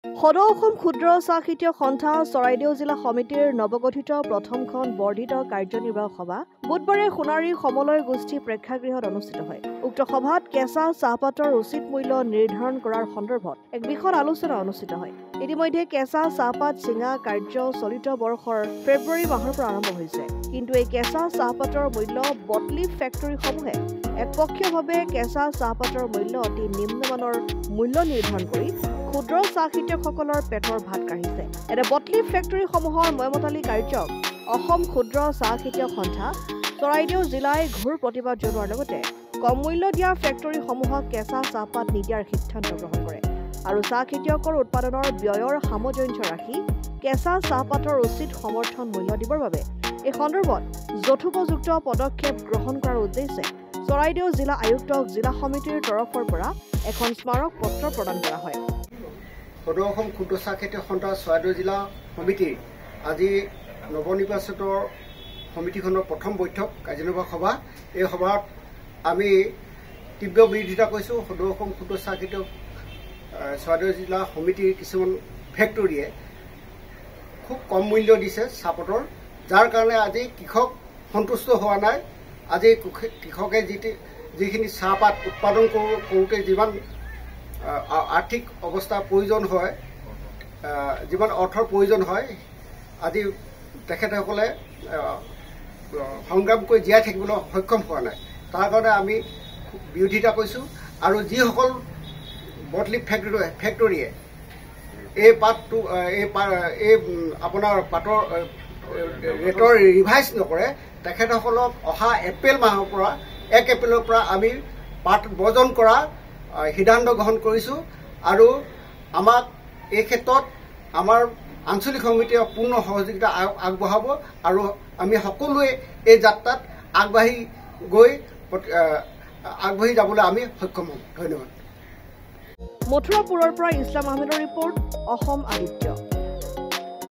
সদৌ অসম ক্ষুদ্ৰ চাহ খেতিয়ক সন্থা চৰাইদেউ জিলা সমিতিৰ নৱগঠিত প্ৰথমখন বৰ্ধিত কাৰ্যনিৰ্বাহক সভা বুধবাৰে সোণাৰী সমলয় গোষ্ঠী প্ৰেক্ষাগৃহত অনুষ্ঠিত হয়। উক্ত সভাত কেঁচা চাহপাতৰ উচিত মূল্য নিৰ্ধাৰণ কৰাৰ সন্দৰ্ভত এক বিশদ আলোচনা অনুষ্ঠিত হয়। ইতিমধ্যে কেঁচা চাহপাত চিঙা কাৰ্য চলিত বৰ্ষৰ ফেব্ৰুৱাৰী মাহৰ পৰা আৰম্ভ হৈছে। কিন্তু এই কেঁচা চাহপাতৰ মূল্য বটলি ফেক্টৰীসমূহে একপক্ষীয়ভাৱে কেঁচা চাহপাতৰ মূল্য অতি নিম্নমানৰ মূল্য নিৰ্ধাৰণ কৰি ক্ষুদ্ৰ চাহ খেতিয়কসকলৰ পেটৰ ভাত কাঢ়িছে। এনে বটলি ফেক্টৰীসমূহৰ ময়মতালি কাৰ্যক অসম ক্ষুদ্ৰ চাহ খেতিয়ক সন্থা চৰাইদেউ জিলাই ঘোৰ প্ৰতিবাদ জনোৱাৰ লগতে কম মূল্য দিয়া ফেক্টৰীসমূহক কেঁচা চাহপাত নিদিয়াৰ সিদ্ধান্ত গ্ৰহণ কৰে আৰু চাহ খেতিয়কৰ উৎপাদনৰ ব্যয়ৰ সামঞ্জস্য ৰাখি কেঁচা চাহপাতৰ উচিত সমৰ্থন মূল্য দিবৰ বাবে এই সন্দৰ্ভত যথোপযুক্ত পদক্ষেপ গ্ৰহণ কৰাৰ উদ্দেশ্যে চৰাইদেউ জিলা আয়ুক্তক জিলা সমিতিৰ তৰফৰ পৰা এখন স্মাৰক পত্ৰ প্ৰদান কৰা হয়। সদৌ অসম ক্ষুদ্ৰ চাহ খেতিয়ক সন্থা চৰাইদেউ জিলা সমিতিৰ আজি নৱনিৰ্বাচিত সমিতিখনৰ প্ৰথম বৈঠক কাৰ্যনিৰ্বাহক সভা। এই সভাত আমি তীব্ৰ বিৰোধিতা কৰিছোঁ। সদৌ অসম ক্ষুদ্ৰ চাহ খেতিয়ক চৰাইদেউ জিলা সমিতিৰ কিছুমান ফেক্টৰীয়ে খুব কম মূল্য দিছে চাহপাতৰ, যাৰ কাৰণে আজি কৃষক সন্তুষ্ট হোৱা নাই। আজি কৃষকে যিখিনি চাহপাত উৎপাদন কৰোঁতে যিমান আৰ্থিক অৱস্থাৰ প্ৰয়োজন হয়, যিমান অৰ্থৰ প্ৰয়োজন হয়, আজি তেখেতসকলে সংগ্ৰাম কৰি জীয়াই থাকিবলৈ সক্ষম হোৱা নাই। তাৰ কাৰণে আমি বিৰোধিতা কৰিছোঁ। আৰু যিসকল বটলি ফেক্টৰীয়ে এই আপোনাৰ পাতৰ ৰেটৰ ৰিভাইজ নকৰে, তেখেতসকলক অহা এপ্ৰিল মাহৰ পৰা 1 এপ্ৰিলৰ পৰা আমি পাত বৰ্জন কৰা সিদ্ধান্ত গ্ৰহণ কৰিছোঁ। আৰু আমাক এই ক্ষেত্ৰত আমাৰ আঞ্চলিক সমিতিয়ে পূৰ্ণ সহযোগিতা আগবঢ়াব আৰু আমি সকলোৱে এই যাত্ৰাত আগবাঢ়ি যাবলৈ আমি সক্ষম হ'ম। ধন্যবাদ। মথুৰাপুৰৰ পৰা ইছলাম আহমেদৰ ৰিপৰ্ট, অসম আদিত্য।